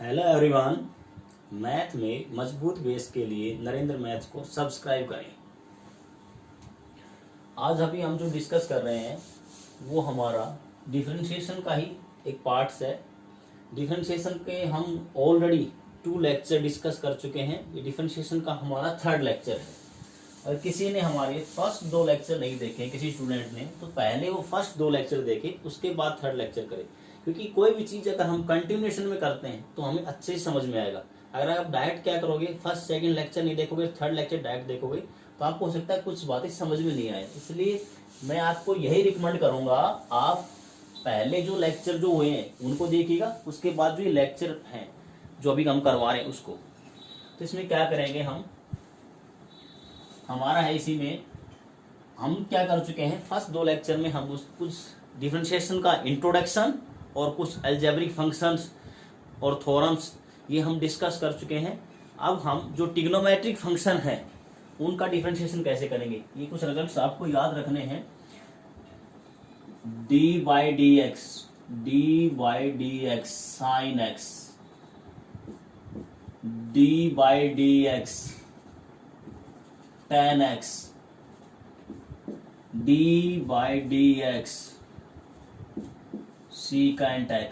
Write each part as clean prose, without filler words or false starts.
Hello everyone. Math में मजबूत base के लिए नरेंद्र मैथ्स को सब्सक्राइब करें। आज अभी हम जो डिस्कस कर रहे हैं वो हमारा डिफरेंशिएशन का ही एक पार्ट्स है। डिफरेंशिएशन के हम ऑलरेडी 2 लेक्चर डिस्कस कर चुके हैं। ये डिफरेंशिएशन का हमारा 3rd लेक्चर है। और किसी ने हमारे फर्स्ट 2 लेक्चर नहीं देखे, किसी स्टूडेंट ने, तो पहले वो फर्स्ट 2 लेक्चर देखे, उसके बाद 3rd लेक्चर करे। क्योंकि कोई भी चीज़ अगर हम कंटिन्यूएशन में करते हैं तो हमें अच्छे से समझ में आएगा। अगर आप डायरेक्ट क्या करोगे, फर्स्ट 2nd लेक्चर नहीं देखोगे, 3rd लेक्चर डायरेक्ट देखोगे, तो आपको हो सकता है कुछ बातें समझ में नहीं आए। इसलिए मैं आपको यही रिकमेंड करूँगा, आप पहले जो लेक्चर जो हुए हैं उनको देखिएगा, उसके बाद जो ये लेक्चर हैं जो अभी हम करवा रहे हैं उसको। तो इसमें क्या करेंगे, हम हमारा है इसी में हम क्या कर चुके हैं, फर्स्ट 2 लेक्चर में हम कुछ डिफरेंशिएशन का इंट्रोडक्शन और कुछ अलजेब्रिक फंक्शंस और थ्योरम्स ये हम डिस्कस कर चुके हैं। अब हम जो ट्रिग्नोमेट्रिक फंक्शन है उनका डिफरेंशिएशन कैसे करेंगे, ये कुछ रिजल्ट्स आपको याद रखने हैं। dy/dx sin x, dy/dx tan x, dy/dx secant x।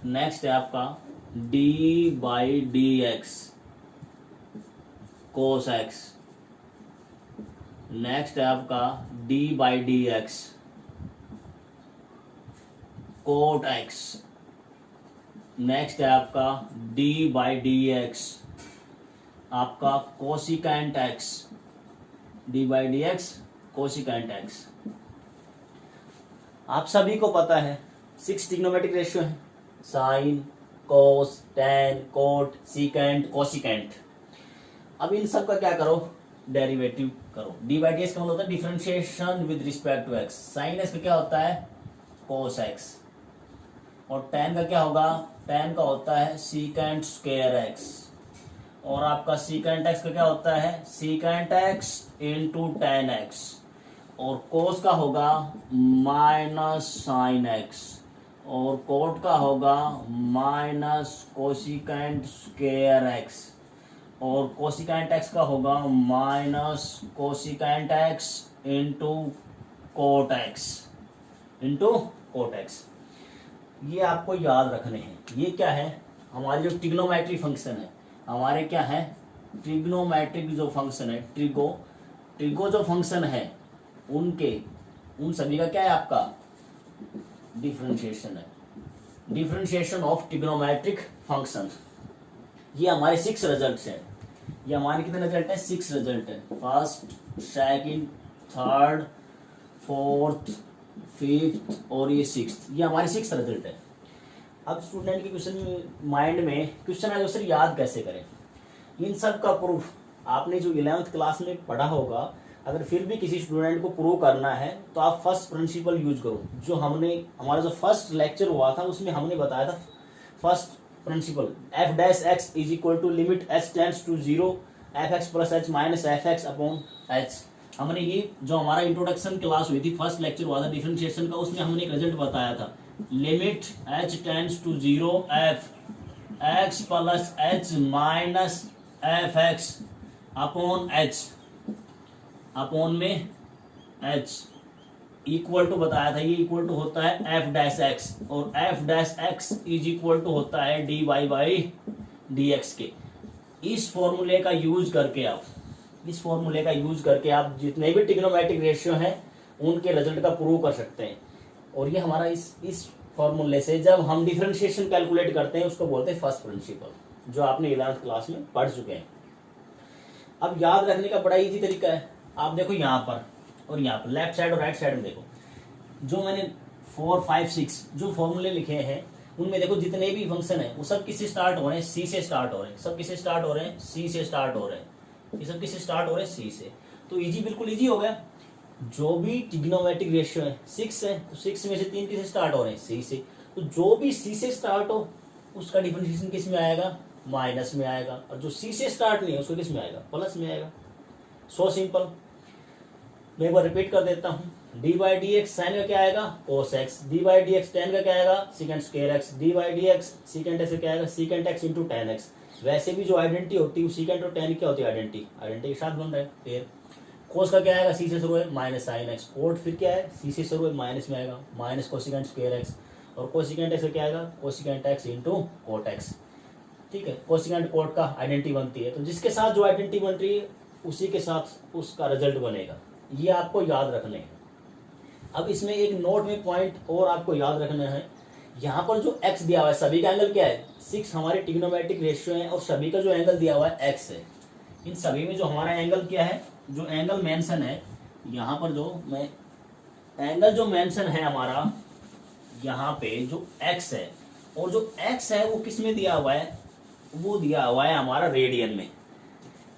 Next है आपका dy/dx cos x। नेक्स्ट है आपका dy/dx cot x। नेक्स्ट है आपका dy/dx आपका cosecant x, dy/dx cosecant x। आप सभी को पता है 6 ट्रिग्नोमेट्रिक रेशियो है, साइन, कोस, टैन, कोट, सीकेंट, कोसिकेंट। अब इन सब का क्या करो, डेरिवेटिव करो। dy/dx का मतलब होता है differentiation with respect to x। Sine x का क्या होता है, कोस x। और टैन का क्या होगा, टैन का होता है सीकेंट स्क्वायर x। और आपका सीकेंट x का क्या होता है, secant x into tan x। और कोस का होगा माइनस साइन x। और कोट का होगा माइनस कोसिकेंट स्क्वायर x। और कोसिकेंट x का होगा minus cosecant x into coat x, into coat x। ये आपको याद रखने हैं। ये क्या है, हमारी जो ट्रिग्नोमेट्रिक फंक्शन है, हमारे क्या है ट्रिग्नोमेट्रिक जो फंक्शन है, ट्रिगो जो फंक्शन है उन सभी का क्या है, आपका डिफरेंशिएशन है। Differentiation of trigonometric function. ये हमारे 6 रिजल्ट्स हैं। ये हमारे कितने रिजल्ट हैं, 6 रिजल्ट है। First, second, third, fourth, fifth और ये 6th। ये हमारे 6 रिजल्ट है। अब स्टूडेंट के क्वेश्चन माइंड में क्वेश्चन है, सर याद कैसे करें। इन सब का प्रूफ आपने जो 11th क्लास में पढ़ा होगा। अगर फिर भी किसी स्टूडेंट को प्रूव करना है तो आप फर्स्ट प्रिंसिपल यूज करो, जो हमारा जो फर्स्ट लेक्चर हुआ था उसमें हमने बताया था। First principle f'(x) is equal to limit h tends to 0 fx plus h minus fx upon h। हमने ये जो हमारा इंट्रोडक्शन क्लास हुई थी, फर्स्ट लेक्चर हुआ था डिफरेंशिएशन का, उसमें हमने एक रिजल्ट बताया था, limit h tends to 0 fx plus h minus fx upon h, upon में h इक्वल टू बताया था। ये इक्वल टू होता है f'(x) और f'(x) इज इक्वल टू होता है dy/dx के। इस फॉर्मूले का यूज करके आप जितने भी ट्रिग्नोमेट्रिक रेशियो हैं उनके रिजल्ट का प्रूव कर सकते हैं। और ये हमारा इस फॉर्मूले से जब हम डिफरेंशिएशन कैलकुलेट करते हैं उसको बोलते हैं फर्स्ट प्रिंसिपल, जो आपने 11th क्लास में पढ़ चुके हैं। अब याद रखने का बड़ा इजी तरीका है। आप देखो यहाँ पर और यहाँ पर, लेफ्ट साइड और राइट साइड में देखो, जो मैंने 4, 5, 6 जो फॉर्मूले लिखे हैं उनमें देखो जितने भी फंक्शन है वो सब किससे स्टार्ट हो रहे हैं, सी से स्टार्ट हो रहे हैं। सब किससे स्टार्ट हो रहे हैं, सी से स्टार्ट हो रहे हैं। ये सब किससे स्टार्ट हो रहे हैं, सी से। तो इजी, बिल्कुल इजी हो गया। जो भी ट्रिग्नोमेट्रिक रेशियो है 6 है, तो 6 में से 3 किससे स्टार्ट हो रहे हैं, सी से। तो जो भी सी से स्टार्ट हो उसका डिफरेंशिएशन किस में आएगा, माइनस में आएगा। और जो सी से स्टार्ट नहीं है उसको किस में आएगा, प्लस में आएगा। So simple. मैं एक बार रिपीट कर देता हूँ। D by d x sine का क्या आएगा cos x, d by d x tan का क्या आएगा secant square x, d by d x secant x का क्या आएगा secant x into tan x. वैसे भी जो आइडेंटिटी होती है वो सीकेंट और टेन क्या होती है आइडेंटिटी के साथ बन रहा है। फिर कोस का क्या आएगा सी से शुरू है माइनस साइन एक्स, कोट फिर क्या है सी से शुरू है माइनस में आएगा माइनस कोसिकेंट स्क्वायर एक्स, और कोसिकेंट एक्स का क्या आएगा cosecant x into cot x. ठीक है, कोसिकेंट कोट का आइडेंटिटी बनती है, तो जिसके साथ जो आइडेंटिटी बन रही है उसी के साथ उसका रिजल्ट बनेगा, ये आपको याद रखने हैं। अब इसमें एक नोट में पॉइंट और आपको याद रखना है, यहाँ पर जो x दिया हुआ है सभी का एंगल क्या है 6 हमारे ट्रिग्नोमेट्रिक रेशियो है, और सभी का जो एंगल दिया हुआ है x है। इन सभी में जो हमारा एंगल क्या है, जो एंगल मेंशन है यहाँ पर, जो मैं एंगल जो मेंशन है हमारा यहाँ पे जो x है, और जो x है वो किस में दिया हुआ है, वो दिया हुआ है हमारा रेडियन में।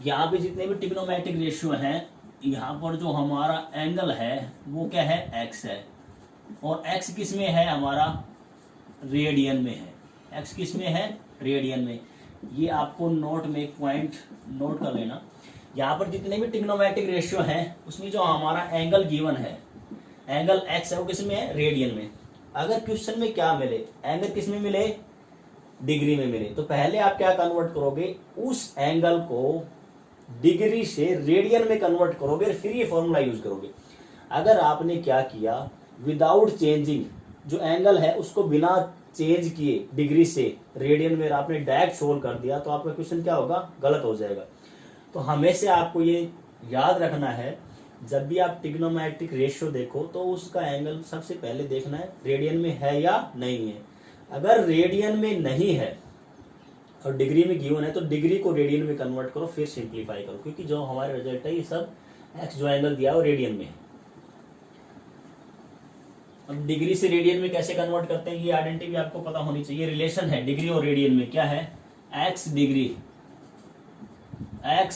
यहाँ पे जितने भी ट्रिग्नोमेट्रिक रेशियो हैं, यहाँ पर जो हमारा एंगल है वो क्या है x है, और x किस में है हमारा रेडियन में है, x किस में है रेडियन में। ये आपको नोट में एक पॉइंट नोट कर लेना, यहाँ पर जितने भी ट्रिग्नोमेट्रिक रेशियो हैं उसमें जो हमारा एंगल गिवन है एंगल x है वो किस में है रेडियन में। अगर क्वेश्चन में क्या मिले एंगल किस में मिले डिग्री में मिले, तो पहले आप क्या कन्वर्ट करोगे उस एंगल को डिग्री से रेडियन में कन्वर्ट करोगे और फिर ये फॉर्मूला यूज करोगे। अगर आपने क्या किया विदाउट चेंजिंग जो एंगल है उसको बिना चेंज किए डिग्री से रेडियन में आपने डायरेक्ट सोल्व कर दिया, तो आपका क्वेश्चन क्या होगा गलत हो जाएगा। तो हमेशा आपको ये याद रखना है, जब भी आप ट्रिग्नोमेट्रिक रेशियो देखो तो उसका एंगल सबसे पहले देखना है रेडियन में है या नहीं है। अगर रेडियन में नहीं है और डिग्री में गिवन है तो डिग्री को रेडियन में कन्वर्ट करो फिर सिंप्लीफाई करो, क्योंकि जो हमारे रिजल्ट है ये सब एक्स जो एंगल दिया है वो रेडियन में है। अब डिग्री से रेडियन में कैसे कन्वर्ट करते हैं ये आइडेंटिटी भी आपको पता होनी चाहिए। रिलेशन है डिग्री और रेडियन में, क्या है x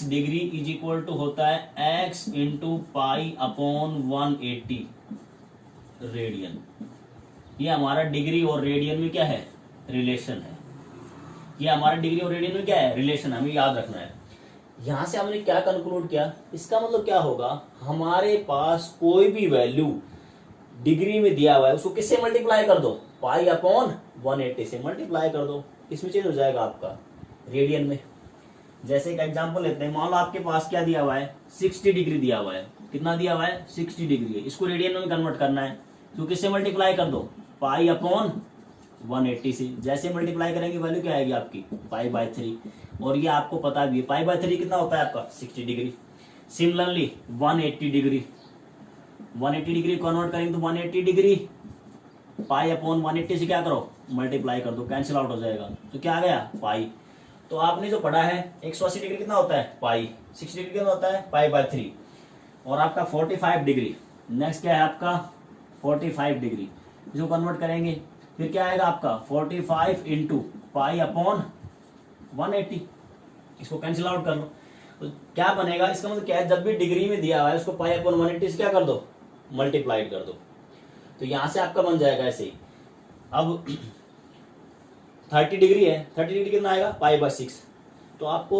degree is equal to होता है x into pi upon 180 radian. ये हमारा डिग्री और रेडियन में क्या है रिलेशन है, ये हमारा डिग्री और रेडियन में क्या है रिलेशन, हमें याद रखना है। यहां से हमने क्या कंक्लूड किया, इसका मतलब क्या होगा हमारे पास कोई भी वैल्यू डिग्री में दिया हुआ है उसको किससे मल्टीप्लाई कर दो पाई अपॉन 180 से मल्टीप्लाई कर दो, इसमें चेंज हो जाएगा आपका रेडियन में। जैसे एक एग्जांपल लेते हैं, मान लो आपके पास क्या दिया हुआ है 60 डिग्री दिया हुआ है, कितना दिया हुआ है 60 डिग्री है, इसको रेडियन में कन्वर्ट करना है तो किससे मल्टीप्लाई कर दो पाई अपॉन 180 से। जैसे मल्टीप्लाई करेंगे वैल्यू क्या आएगी आपकी पाई बाय 3, और ये आपको पता भी है पाई बाय 3 कितना होता है आपका 60 डिग्री। सिमिलरली 180 डिग्री कन्वर्ट करेंगे तो 180 डिग्री पाई अपॉन 180 से क्या करो मल्टीप्लाई कर दो, कैंसिल आउट हो जाएगा, तो क्या आ गया पाई। तो आपने जो पढ़ा है 180 डिग्री कितना होता है पाई, 60 डिग्री कितना होता है पाई बाय 3, और आपका 45 डिग्री नेक्स्ट क्या है आपका 45 डिग्री, इसको कन्वर्ट करेंगे फिर क्या आएगा आपका 45 इंटू पाई अपॉन 180, इसको कैंसिल आउट कर लो तो क्या बनेगा। इसका मतलब क्या है जब भी डिग्री में दिया हुआ है उसको पाई अपॉन 180 से क्या कर दो मल्टीप्लाइड कर दो, तो यहां से आपका बन जाएगा ऐसे ही। अब 30 डिग्री है, 30 डिग्री कितना आएगा पाई बाय 6, तो आपको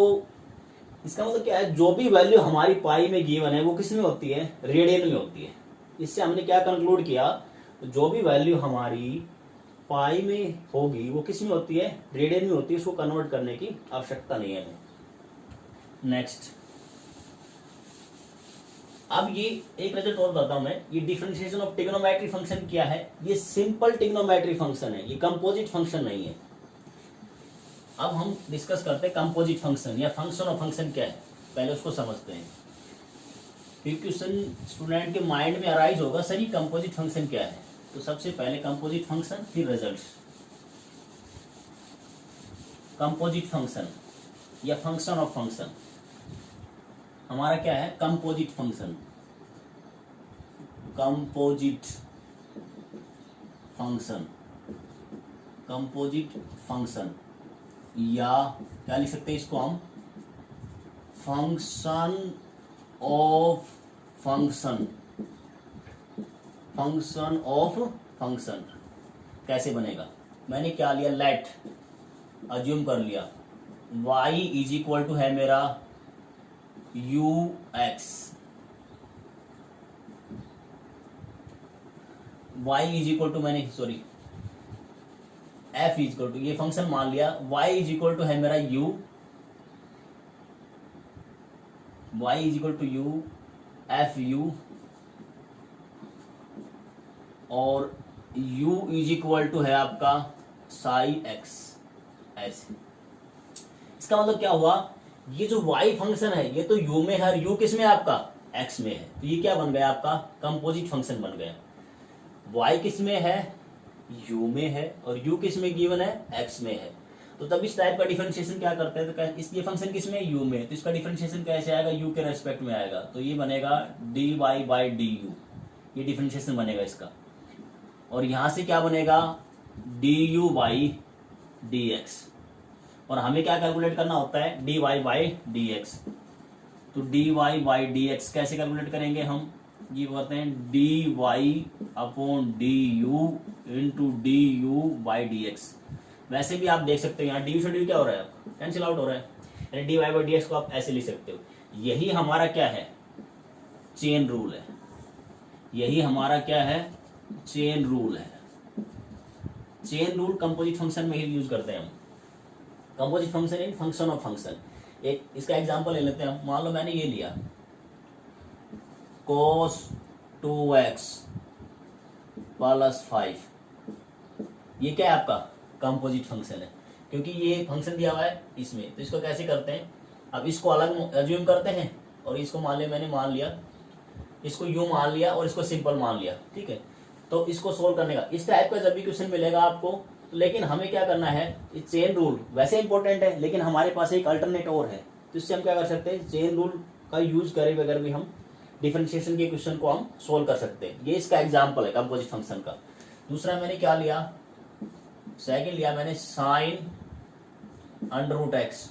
इसका मतलब क्या है जो भी वैल्यू हमारी पाई में गिवन है वो किस में होती है रेडियन में होती है। इससे हमने क्या कंक्लूड किया जो भी वैल्यू हमारी पाई में होगी वो किस में होती है रेडियन में होती है, उसको कन्वर्ट करने की आवश्यकता नहीं है। नेक्स्ट, अब ये एक रिजल्ट और बताता हूं मैं, ये डिफरेंशिएशन ऑफ ट्रिग्नोमेट्री फंक्शन क्या है, ये सिंपल ट्रिग्नोमेट्री फंक्शन है, ये कंपोजिट फंक्शन नहीं है। अब हम डिस्कस करते हैं कंपोजिट फंक्शन या फंक्शन ऑफ फंक्शन क्या है, पहले उसको समझते हैं फिर क्वेश्चन स्टूडेंट के माइंड में अराइज होगा सर ये कंपोजिट फंक्शन क्या है। तो सबसे पहले कंपोजिट फंक्शन फिर रिजल्ट्स। कंपोजिट फंक्शन या फंक्शन ऑफ फंक्शन हमारा क्या है composite function, composite function, composite function या क्या लिख सकते हैं इसको हम function of function, function of function कैसे बनेगा। मैंने क्या लिया लेट अज्यूम कर लिया y इज इक्वल टू है मेरा ux, y is equal to, मैंने sorry f is equal to, ये फंक्शन मान लिया, y इज इक्वल टू है मेरा u, y is equal to u f u, और u इज इक्वल टू है आपका साई एक्स, ऐसे। इसका मतलब क्या हुआ, ये जो y फंक्शन है ये तो u में है, u किस में है आपका, x में है, तो ये क्या बन गया आपका कंपोजिट फंक्शन बन गया। y किस में है, u में है, और u किस में गिवन है, x में है। तो तब इस टाइप का डिफरेंशिएशन क्या करते हैं, तो इस ये फंक्शन किस में, u में, तो इसका डिफरेंशिएशन कैसे आएगा, u के रेस्पेक्ट में आएगा, तो ये बनेगा dy बाई डी यू, ये डिफरेंशिएशन बनेगा इसका। और यहां से क्या बनेगा, du बाई डी एक्स, और हमें क्या कैलकुलेट करना होता है, dy बाई डी एक्स। तो dy बाई डी एक्स कैसे कैलकुलेट करेंगे हम, ये करते हैं dy upon D you into D you by d x. वैसे भी आप देख सकते हो यहाँ डी शेड्यूल क्या हो रहा है, कैंसिल आउट हो रहा है, यानी d y by d x को आप ऐसे लिख सकते हो। यही हमारा क्या है, चेन रूल है, यही हमारा क्या है, चेन रूल है। चेन रूल कंपोजिट फंक्शन में ही यूज करते हैं हम। Composite function in function of function. एक इसका एग्जांपल ले लेते हैं हम, मान लो मैंने ये लिया cos 2x प्लस 5, ये क्या है आपका कंपोजिट फंक्शन है, क्योंकि ये फंक्शन दिया हुआ है इसमें। तो इसको कैसे करते हैं, अब इसको अलग एज्यूम करते हैं, और इसको मान लिया, मैंने मान लिया इसको यू मान लिया और इसको सिंपल मान लिया, ठीक है। तो इसको सोल्व करने का इस टाइप का जब भी क्वेश्चन मिलेगा आपको, तो लेकिन हमें क्या करना है, चेन रूल वैसे इंपॉर्टेंट है, लेकिन हमारे पास एक अल्टरनेट और है, तो इससे हम क्या कर सकते हैं, चेन रूल का यूज करे बगैर भी हम डिफरेंशिएशन के क्वेश्चन को हम सोल्व कर सकते हैं। ये इसका एग्जाम्पल है कंपोजिट फंक्शन का। दूसरा मैंने क्या लिया, सेकंड लिया मैंने साइन अंडर रूट एक्स,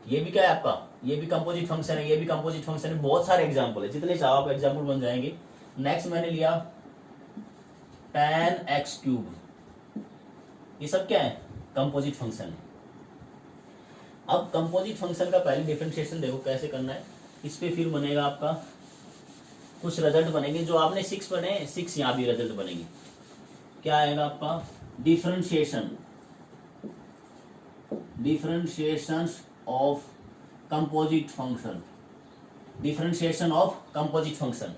ये भी क्या है आपका, ये भी कंपोजिट फंक्शन है, ये भी कंपोजिट फंक्शन है। बहुत सारे एग्जाम्पल है, जितने चाहो आप एग्जाम्पल बन जाएंगे। नेक्स्ट मैंने लिया tan एक्स क्यूब, ये सब क्या है, कंपोजिट फंक्शन है। अब कंपोजिट फंक्शन का पहले डिफरेंशिएशन देखो कैसे करना है, इस पे फिर बनेगा आपका कुछ रिजल्ट बनेंगे, जो आपने 6 बने 6 यहाँ भी रिजल्ट बनेंगे। क्या आएगा आपका, differentiation of composite function, differentiation of composite function.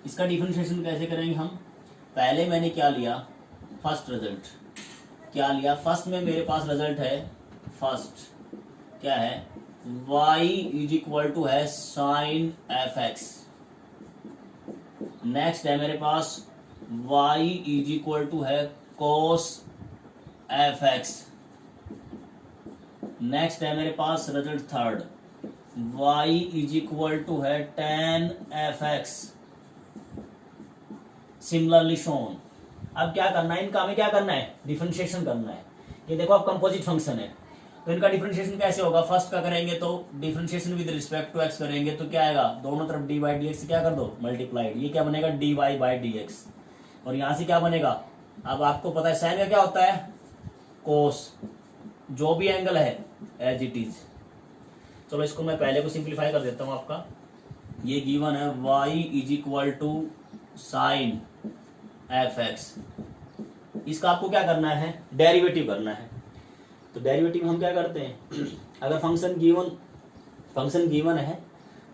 इसका डिफरेंशिएशन कैसे करेंगे हम, पहले मैंने क्या लिया, फर्स्ट रिजल्ट क्या लिया, फर्स्ट में मेरे पास रिजल्ट है, फर्स्ट क्या है, y इज इक्वल टू है साइन एफ एक्स। नेक्स्ट है मेरे पास y इज इक्वल टू है कोस एफ एक्स। नेक्स्ट है मेरे पास result third, y is equal to है tan f x similarly shown. अब क्या करना है, इनका हमें क्या करना है, डिफरेंशिएशन करना है। ये देखो अब कंपोजिट फंक्शन है, तो इनका डिफरेंशिएशन कैसे होगा, फर्स्ट का करेंगे तो differentiation with respect to x करेंगे, तो क्या आएगा, दोनों तरफ डी बाई डी एक्स क्या कर दो, मल्टीप्लाइड, ये क्या बनेगा, d y by d x. और यहां से क्या बनेगा, अब आपको पता है साइन का क्या होता है, कोस, जो भी एंगल है एज इट इज। चलो इसको मैं पहले को सिंप्लीफाई कर देता हूं आपका। ये गिवन है y is equal to sine f x, इसका आपको क्या करना है, डेरिवेटिव करना है। तो डेरिवेटिव हम क्या करते हैं, अगर फंक्शन गिवन है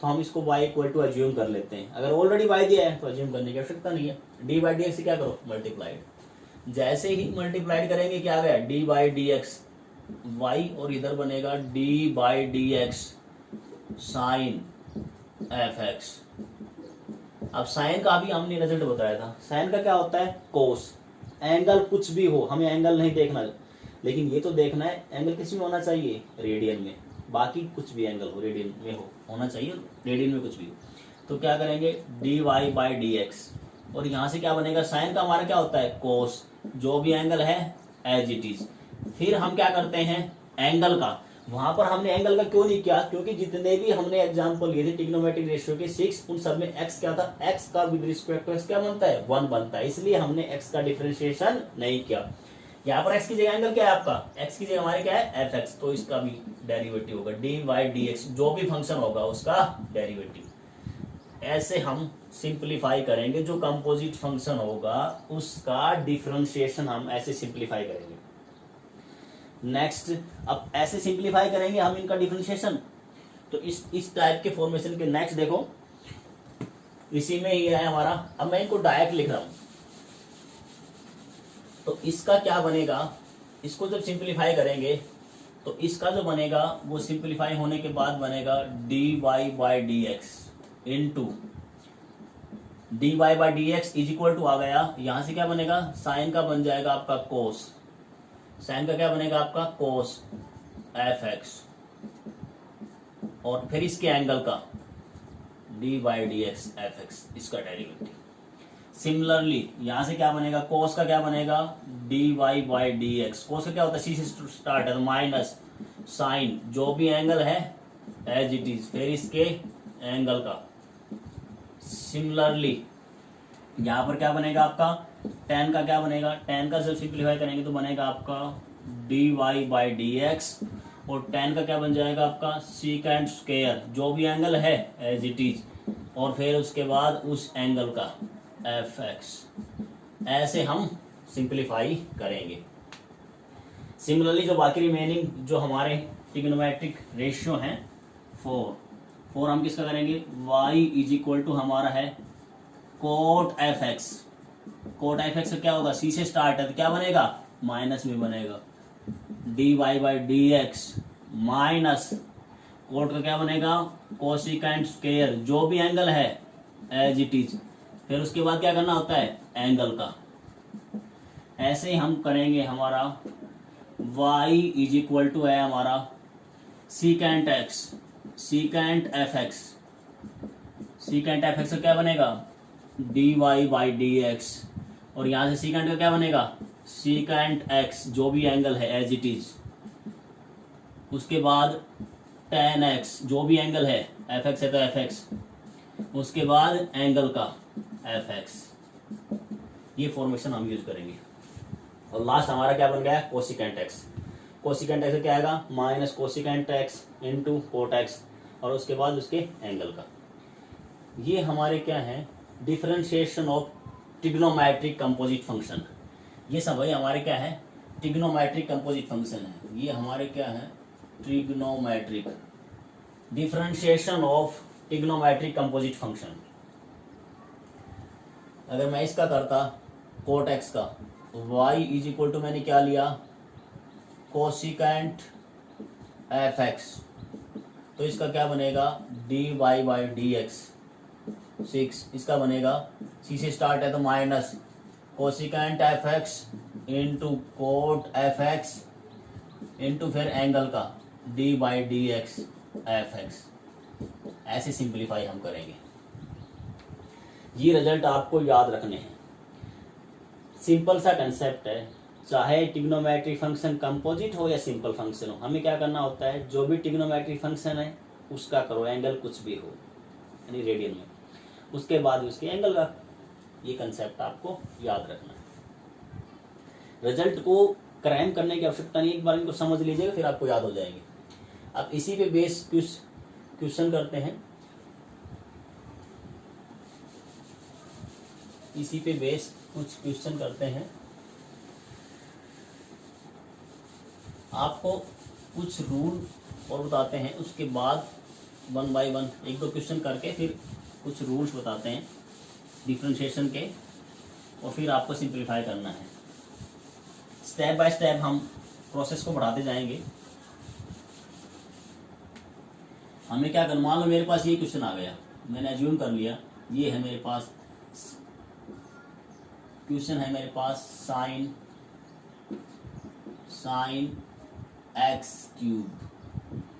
तो हम इसको y इक्वल टू अज्यूम कर लेते हैं। अगर ऑलरेडी y दिया है तो अज्यूम करने की आवश्यकता नहीं है, डी बाई डी एक्स से क्या करो, मल्टीप्लाइड। जैसे ही मल्टीप्लाइड करेंगे क्या आ गया, d by d x y, और इधर बनेगा d by d x sine f x. अब साइन का भी हमने रिजल्ट बताया था, साइन का क्या होता है, कोस। एंगल कुछ भी हो, हमें एंगल नहीं देखना, लेकिन ये तो देखना है एंगल किस में होना चाहिए, रेडियन में। बाकी कुछ भी एंगल हो, रेडियन में होना चाहिए, रेडियन में कुछ भी हो। तो क्या करेंगे, d y by d x, और यहाँ से क्या बनेगा, साइन का हमारा क्या होता है, कोस, जो भी एंगल है एज इट इज। फिर हम क्या करते हैं, एंगल का, वहां पर हमने एंगल का क्यों नहीं किया, क्योंकि जितने भी हमने एग्जांपल लिए थे ट्रिग्नोमेट्रिक रेशियो के 6, उन सब में x क्या था, x का विद रिस्पेक्ट टू x क्या बनता है, 1 बनता है, इसलिए हमने x का डिफरेंशिएशन नहीं किया। यहाँ पर x की जगह एंगल क्या है आपका, x की जगह हमारे क्या है, fx, तो इसका भी डेरिवेटिव होगा dy dx, जो भी फंक्शन होगा उसका डेरिवेटिव। ऐसे हम सिंप्लीफाई करेंगे, जो कंपोजिट फंक्शन होगा उसका डिफरेंशिएशन हम ऐसे सिंप्लीफाई करेंगे। नेक्स्ट, अब ऐसे सिंप्लीफाई करेंगे हम इनका डिफरेंशिएशन, तो इस टाइप के फॉर्मेशन के नेक्स्ट देखो, इसी में ही है हमारा। अब मैं इनको डायरेक्ट लिख रहा हूं, तो इसका क्या बनेगा, इसको जब सिंप्लीफाई करेंगे तो इसका जो बनेगा वो सिंप्लीफाई होने के बाद बनेगा dy/dx into dy/dx is equal to आ गया, यहां से क्या बनेगा, साइन का बन जाएगा आपका कोस, साइन का क्या बनेगा आपका कोस fx, और फिर इसके एंगल का dy/dx fx, इसका डेरिवेटिव। सिमिलरली यहां से क्या बनेगा, कोस का क्या बनेगा dy/dx, कोस का क्या होता है, सी से स्टार्ट है तो माइनस साइन जो भी एंगल है एज इट इज, फिर इसके एंगल का। सिमिलरली यहां पर क्या बनेगा आपका, tan का क्या बनेगा, tan का जब सिंप्लीफाई करेंगे तो बनेगा आपका dy/dx, और tan का क्या बन जाएगा आपका सीकेंट स्क्वायर जो भी एंगल है एज इट इज, और फिर उसके बाद उस एंगल का fx। ऐसे हम सिंप्लीफाई करेंगे। सिमिलरली जो बाकी रिमेनिंग जो हमारे ट्रिग्नोमेट्रिक रेशियो हैं 4 हम किसका करेंगे, y इज इक्वल टू हमारा है कोट fx, कोट fx का क्या होगा, c से स्टार्ट है तो क्या बनेगा माइनस में बनेगा dy/dx माइनस कोट का क्या बनेगा कोसिकेंट स्क्वायर जो भी एंगल है एज इट इज, फिर उसके बाद क्या करना होता है एंगल का। ऐसे ही हम करेंगे, हमारा y इज इक्वल टू है हमारा secant x, secant fx, secant fx का क्या बनेगा dy/dx, और यहां से सीकेंट का क्या बनेगा सीकेंट x जो भी एंगल है एज इट इज, उसके बाद tan x जो भी एंगल है fx है तो fx, उसके बाद एंगल का fx। ये फॉर्मेशन हम यूज करेंगे। और लास्ट हमारा क्या बन गया है कोसिकेंट x, कोसिकेंट x क्या आएगा minus cosecant x into coat x, और उसके बाद उसके एंगल का। ये हमारे क्या है differentiation of trigonometric composite function. ये सब भाई हमारे क्या है ट्रिग्नोमेट्रिक कंपोजिट फंक्शन है। ये हमारे क्या है trigonometric differentiation of trigonometric composite function. अगर मैं इसका करता कोट x का, y इज इक्वल टू मैंने क्या लिया कोसिकेंट fx, तो इसका क्या बनेगा dy/dx 6, इसका बनेगा c से स्टार्ट है तो minus cosecant fx into coat fx into फिर एंगल का dy/dx fx। ऐसे सिंप्लीफाई हम करेंगे। ये रिजल्ट आपको याद रखने हैं। सिंपल सा कंसेप्ट है, चाहे ट्रिग्नोमेट्रिक फंक्शन कंपोजिट हो या सिंपल फंक्शन हो, हमें क्या करना होता है जो भी ट्रिग्नोमेट्रिक फंक्शन है उसका करो एंगल कुछ भी हो यानी रेडियन में, उसके बाद उसके एंगल का। ये कंसेप्ट आपको याद रखना है। रिजल्ट को क्रैम करने की आवश्यकता नहीं, एक बार इनको समझ लीजिएगा फिर आपको याद हो जाएंगे। अब इसी पे बेस क्वेश्चन करते हैं, इसी पे बेस कुछ क्वेश्चन करते हैं। आपको कुछ रूल और बताते हैं, उसके बाद 1 बाय 1 1-2 क्वेश्चन करके फिर कुछ रूल्स बताते हैं डिफरेंशिएशन के, और फिर आपको सिंप्लीफाई करना है। स्टेप बाय स्टेप हम प्रोसेस को बढ़ाते जाएंगे। हमें क्या करना, मान लो मेरे पास ये क्वेश्चन आ गया, मैंने अज्यूम कर लिया ये है मेरे पास क्वेश्चन है, मेरे पास साइन एक्स क्यूब।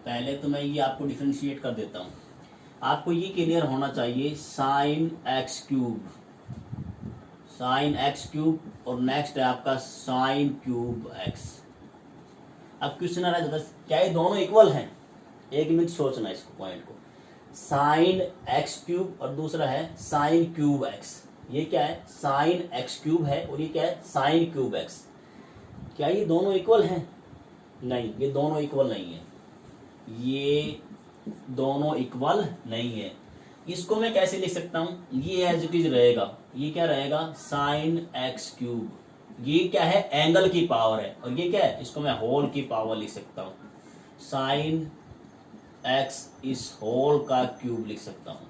पहले तो मैं ये आपको डिफरेंशिएट कर देता हूँ, आपको ये क्लियर होना चाहिए साइन एक्स क्यूब और नेक्स्ट है आपका साइन क्यूब एक्स। अब क्वेश्चन आ रहा है क्या ये दोनों इक्वल हैं, एक मिनट सोचना इसको पॉइंट को। साइन एक्स क्यूब और दूसरा है साइन क्यूब एक्स, ये क्या है साइन एक्स क्यूब है और ये क्या है साइन क्यूब एक्स। क्या ये दोनों इक्वल हैं? नहीं, ये दोनों इक्वल नहीं है, ये दोनों इक्वल नहीं है। इसको मैं कैसे लिख सकता हूँ, ये एज इट इज रहेगा, ये क्या रहेगा साइन एक्स क्यूब, ये क्या है एंगल की पावर है, और ये क्या है इसको मैं होल की पावर लिख सकता हूँ, साइन एक्स इस होल का क्यूब लिख सकता हूँ।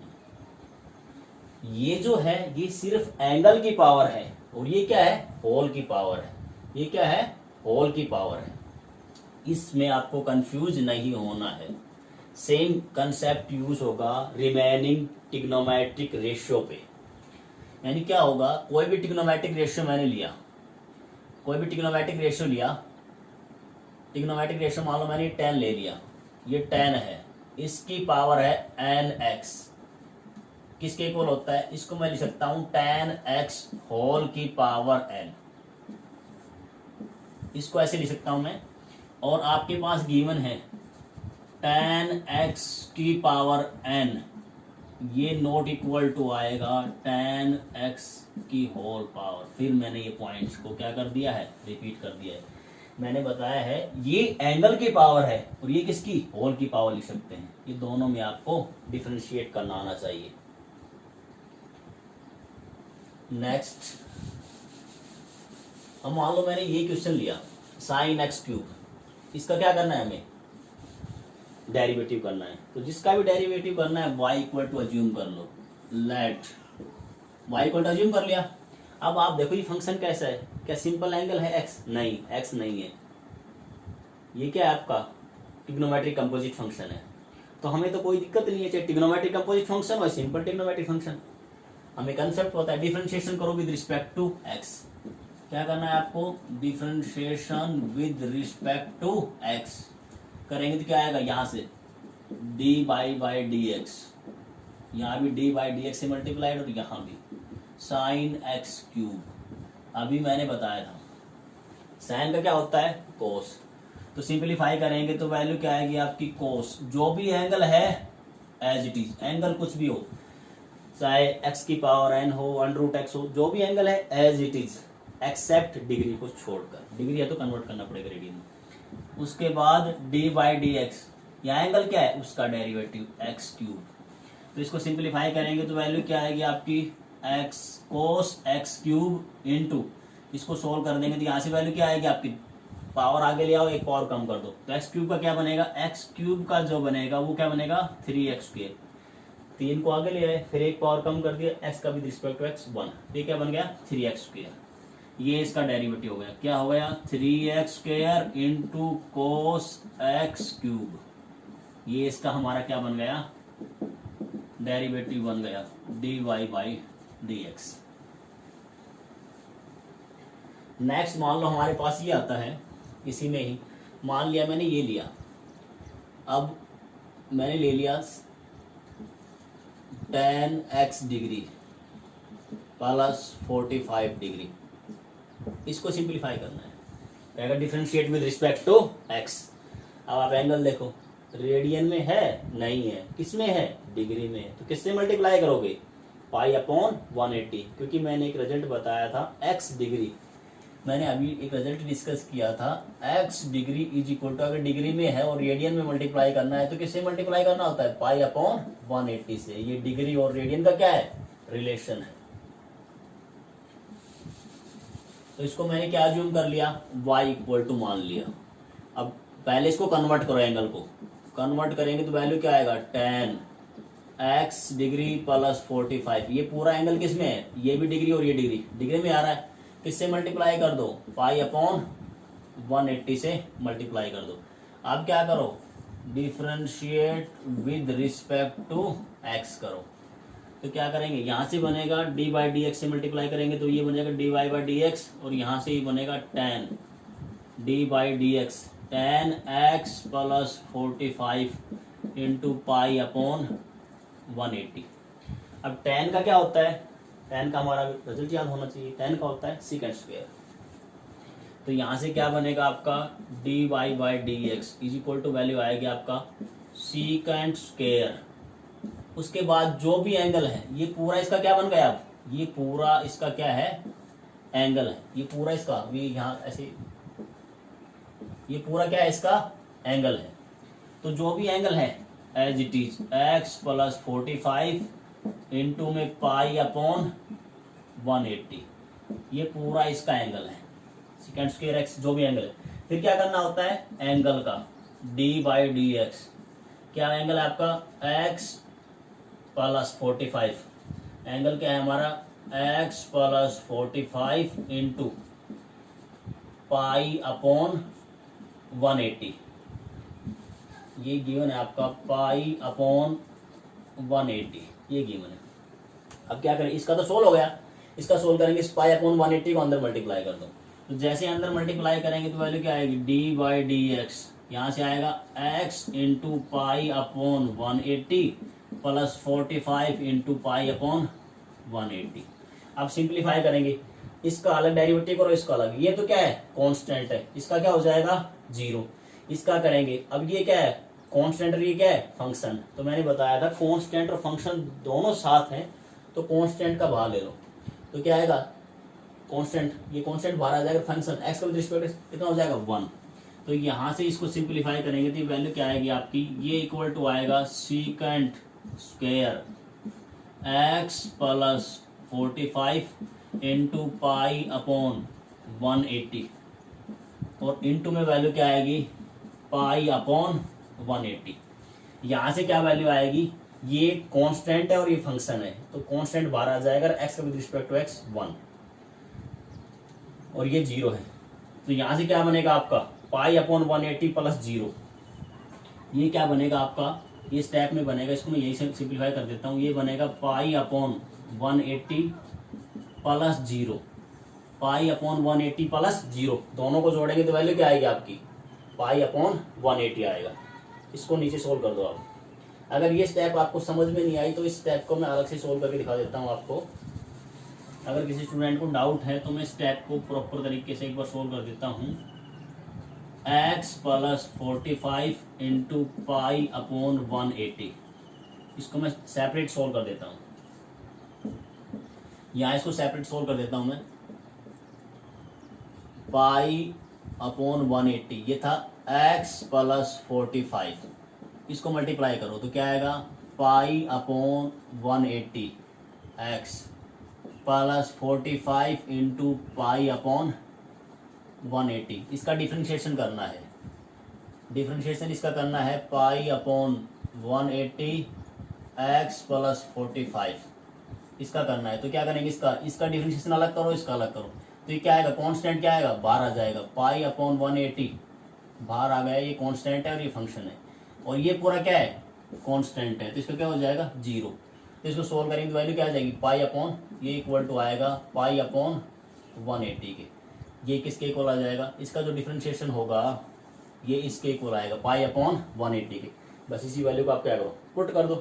ये जो है ये सिर्फ एंगल की पावर है, और ये क्या है होल की पावर है, ये क्या है होल की पावर है। इसमें आपको कंफ्यूज नहीं होना है। सेम कंसेप्ट यूज होगा रिमेनिंग ट्रिग्नोमेट्रिक रेशियो पे। यानी क्या होगा, कोई भी ट्रिग्नोमेट्रिक रेशियो मैंने लिया, कोई भी ट्रिग्नोमेट्रिक रेशियो लिया, ट्रिग्नोमेट्रिक रेशियो मान लो मैंने 10 ले लिया, ये 10 है, इसकी पावर है nx, किसके इक्वल होता है, इसको मैं लिख सकता हूं tan x होल की पावर n, इसको ऐसे लिख सकता हूं मैं। और आपके पास गिवन है tan x की पावर n, ये नॉट इक्वल टू आएगा tan x की होल पावर। फिर मैंने ये पॉइंट्स को क्या कर दिया है, रिपीट कर दिया है। मैंने बताया है ये एंगल की पावर है और ये किसकी होल की पावर लिख सकते हैं। ये दोनों में आपको डिफरेंशिएट करना आना चाहिए। नेक्स्ट, अब मान लो मैंने ये क्वेश्चन लिया साइन एक्स क्यूब, इसका क्या करना है हमें, डेरिवेटिव करना है। तो जिसका भी डेरिवेटिव करना है y इक्वल टू अज्यूम कर लो, let y equal to assume कर लिया। अब आप देखो ये फंक्शन कैसा है, क्या सिंपल एंगल है x, नहीं x नहीं है, ये क्या है आपका ट्रिग्नोमेट्रिक कंपोजिट फंक्शन है। तो हमें तो कोई दिक्कत नहीं है, चाहे ट्रिग्नोमेट्रिक कंपोजिट फंक्शन और सिंपल ट्रिग्नोमेट्रिक फंक्शन। हमें कंसेप्ट होता है डिफरेंशिएशन करो विद रिस्पेक्ट टू x। क्या करना है आपको, differentiation with respect to x करेंगे तो क्या आएगा, यहाँ से dy बाई डी एक्स, यहाँ भी dy बाई डी एक्स से मल्टीप्लाइड और यहाँ भी साइन एक्स क्यूब। अभी मैंने बताया था साइन का क्या होता है कोस, तो सिंपलीफाई करेंगे तो वैल्यू क्या आएगी आपकी कोस, जो भी एंगल है एज इट इज, एंगल कुछ भी हो, चाहे x की पावर n हो, √x हो, जो भी एंगल है as it is except degree को छोड़कर, डिग्री है तो कन्वर्ट करना पड़ेगा रेडियन में। उसके बाद डी बाई डी एक्स, यहाँ एंगल क्या है उसका डेरिवेटिव x क्यूब। तो इसको सिंपलीफाई करेंगे तो वैल्यू क्या आएगी आपकी x कोस x क्यूब इंटू, इसको सोल्व कर देंगे तो यहाँ से वैल्यू क्या आएगी आपकी, पावर आगे ले आओ एक पावर कम कर दो, तो x क्यूब का क्या बनेगा, x क्यूब का जो बनेगा वो क्या बनेगा 3x²। 3 को आगे ले आए, फिर एक पावर कम कर दिया, x का भी रिस्पेक्ट टू x 1, ये क्या बन गया 3x²। ये इसका डेरिवेटिव हो गया, क्या हो गया 3x² into cos x cube. ये इसका हमारा क्या बन गया, डेरिवेटिव बन गया dy by d x. Next मान लो हमारे पास ये आता है, इसी में ही मान लिया मैंने ये लिया, अब मैंने ले लिया tan x degree plus 45 degree, इसको सिंपलीफाई करना है, अगर differentiate with respect to x। अब आप एंगल देखो, रेडियन में है नहीं है, किसमें है डिग्री में है, तो किससे मल्टीप्लाई करोगे π/180, क्योंकि मैंने एक रिजल्ट बताया था x डिग्री, मैंने अभी एक रिजल्ट डिस्कस किया था x degree is equal to, अगर डिग्री में है और रेडियन में मल्टीप्लाई करना है तो किससे मल्टीप्लाई करना होता है π/180 से। ये डिग्री और रेडियन का क्या है रिलेशन है। तो इसको मैंने क्या अज्यूम कर लिया, y इक्वल टू मान लिया। अब पहले इसको कन्वर्ट करो, एंगल को कन्वर्ट करेंगे तो वैल्यू क्या आएगा tan x डिग्री प्लस 45। ये पूरा एंगल किस में है, ये भी डिग्री और ये डिग्री, डिग्री में आ रहा है, किससे मल्टीप्लाई कर दो π/180 से मल्टीप्लाई कर दो। अब क्या करो, differentiate with respect to x करो, तो क्या करेंगे यहाँ से बनेगा dy बाई डी एक्स से मल्टीप्लाई करेंगे तो ये बनेगा dy बाई डी एक्स, और यहाँ से ही बनेगा tan d by d x, tan x plus 45 into π/180। अब tan का क्या होता है, tan का हमारा रिजल्ट याद होना चाहिए, tan का होता है sec²। तो यहाँ से क्या बनेगा आपका dy by d x is equal to value आएगी आपका sec²। उसके बाद जो भी एंगल है, ये पूरा इसका क्या बन गया, अब ये पूरा इसका क्या है एंगल है, ये पूरा इसका भी यहाँ ऐसे, ये पूरा क्या है इसका एंगल है। तो जो भी एंगल है as it is x plus 45 into में पाई अपॉन 180, ये पूरा इसका एंगल है, सेकेंड स्क्वायर एक्स जो भी एंगल है। फिर क्या करना होता है एंगल का, d/dx, क्या एंगल है आपका x प्लस 45, एंगल क्या है हमारा x plus 45 into pi upon 180, ये गिवन है आपका पाई अपॉन 180, ये गिवन है। अब क्या करें, इसका तो सोल्व हो गया, इसका सोल्व करेंगे, इस पाई अपॉन 180 को अंदर मल्टीप्लाई कर दो, तो जैसे अंदर मल्टीप्लाई करेंगे तो वैल्यू क्या आएगी d/dx, यहाँ से आएगा x into pi upon 180 plus 45 into pi upon 180। अब सिंप्लीफाई करेंगे, इसका अलग डेरिवेटिव करो, इसका अलग, ये तो क्या है कांस्टेंट है, इसका क्या हो जाएगा 0, इसका करेंगे। अब ये क्या है कांस्टेंट और ये क्या है फंक्शन, तो मैंने बताया था कांस्टेंट और फंक्शन दोनों साथ हैं तो कांस्टेंट का बाहर ले लो, तो क्या आएगा कांस्टेंट, ये कांस्टेंट बाहर आ जाएगा, फंक्शन एक्स का विद रिस्पेक्ट कितना हो जाएगा 1, तो यहाँ से इसको सिंप्लीफाई करेंगे तो वैल्यू क्या आएगी आपकी, ये इक्वल टू आएगा secant square x plus 45 into pi upon 180, और इंटू में वैल्यू क्या आएगी पाई अपॉन 180। यहाँ से क्या वैल्यू आएगी, ये कांस्टेंट है और ये फंक्शन है, तो कांस्टेंट बाहर आ जाएगा, एक्स का विद रिस्पेक्ट टू एक्स 1 और ये 0 है, तो यहाँ से क्या बनेगा आपका पाई अपॉन 180 प्लस 0, ये क्या बनेगा आपका, ये स्टेप में बनेगा, इसको मैं यही से सिंप्लीफाई कर देता हूँ, ये बनेगा पाई अपॉन 180 प्लस 0, पाई अपॉन 180 प्लस 0, दोनों को जोड़ेंगे तो वैल्यू क्या आएगी आपकी पाई अपॉन 180 आएगा। इसको नीचे सोल्व कर दो आप। अगर ये स्टेप आपको समझ में नहीं आई तो इस स्टेप को मैं अलग से सोल्व करके दिखा देता हूँ आपको। अगर किसी स्टूडेंट को डाउट है तो मैं स्टेप को प्रॉपर तरीके से एक बार सोल्व कर देता हूँ। x plus 45 into pi upon 180, इसको मैं सेपरेट सोल्व कर देता हूँ, यहाँ इसको सेपरेट सोल्व कर देता हूँ मैं। पाई अपॉन 180 ये था x प्लस 45, इसको मल्टीप्लाई करो तो क्या आएगा पाई upon 180 x plus 45 into pi upon 180, इसका डिफ्रेंशिएशन करना है, डिफ्रेंशिएशन इसका करना है पाई अपॉन 180 x प्लस 45, इसका करना है। तो क्या करेंगे, इसका डिफ्रेंशिएशन अलग करो, इसका अलग करो, तो ये क्या आएगा कांस्टेंट क्या आएगा बाहर आ जाएगा, पाई अपॉन 180 बाहर आ गया, ये कांस्टेंट है और ये फंक्शन है, और ये पूरा क्या है कांस्टेंट है, तो इसका क्या हो जाएगा 0। तो इसको सोल्व करेंगे तो वैल्यू क्या आ जाएगी पाई अपॉन, ये इक्वल टू आएगा पाई अपॉन 180 के, ये किसके इक्वल आ जाएगा, इसका जो डिफरेंशिएशन होगा ये इसके इक्वल आएगा पाई अपॉन 180 के। बस इसी वैल्यू को आप क्या करो पुट कर दो,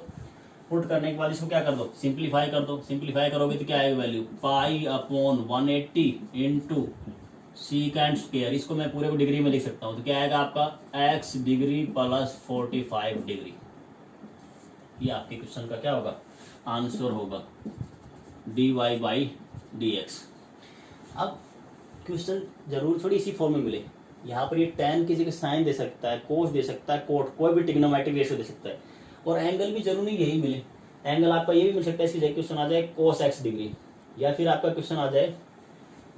पुट करने के बाद इसको क्या कर दो सिंप्लीफाई कर दो, सिंप्लीफाई करोगे तो क्या आएगा value pi upon 180 into secant square, इसको मैं पूरे को डिग्री में लिख सकता हूँ, तो क्या आएगा आपका x डिग्री प्लस 45 डिग्री, ये आपके क्वेश्चन का क्या होगा आंसर होगा dy/dx। अब क्वेश्चन जरूर थोड़ी इसी फॉर्म में मिले, यहाँ पर ये tan की जगह साइन दे सकता है, कोस दे सकता है, कोट, कोई भी ट्रिग्नोमेट्रिक रेशियो दे सकता है, और एंगल भी जरूरी यही मिले, एंगल आपका ये भी मिल सकता है, इसकी जगह क्वेश्चन आ जाए कोस x डिग्री, या फिर आपका क्वेश्चन आ जाए,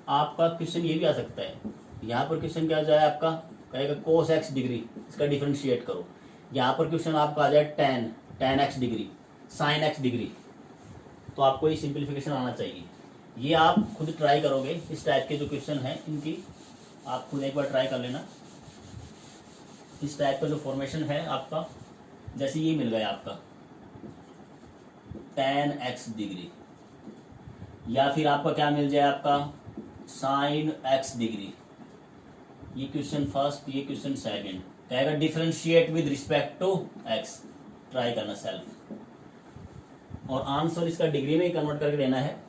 आपका क्वेश्चन ये भी आ सकता है, यहाँ पर क्वेश्चन क्या आ जाए आपका कहेगा कोस x डिग्री, इसका डिफरेंशिएट करो, यहाँ पर क्वेश्चन आपका आ जाए tan x degree, sine x degree, तो आपको ये सिंप्लीफिकेशन आना चाहिए। ये आप खुद ट्राई करोगे, इस टाइप के जो क्वेश्चन हैं इनकी आप खुद एक बार ट्राई कर लेना। इस टाइप का जो फॉर्मेशन है आपका, जैसे ये मिल गया आपका tan x डिग्री, या फिर आपका क्या मिल जाए आपका साइन x डिग्री, ये क्वेश्चन फर्स्ट, ये क्वेश्चन सेकंड, कहेगा differentiate with respect to x, try करना सेल्फ, और आंसर इसका डिग्री में ही कन्वर्ट करके देना है।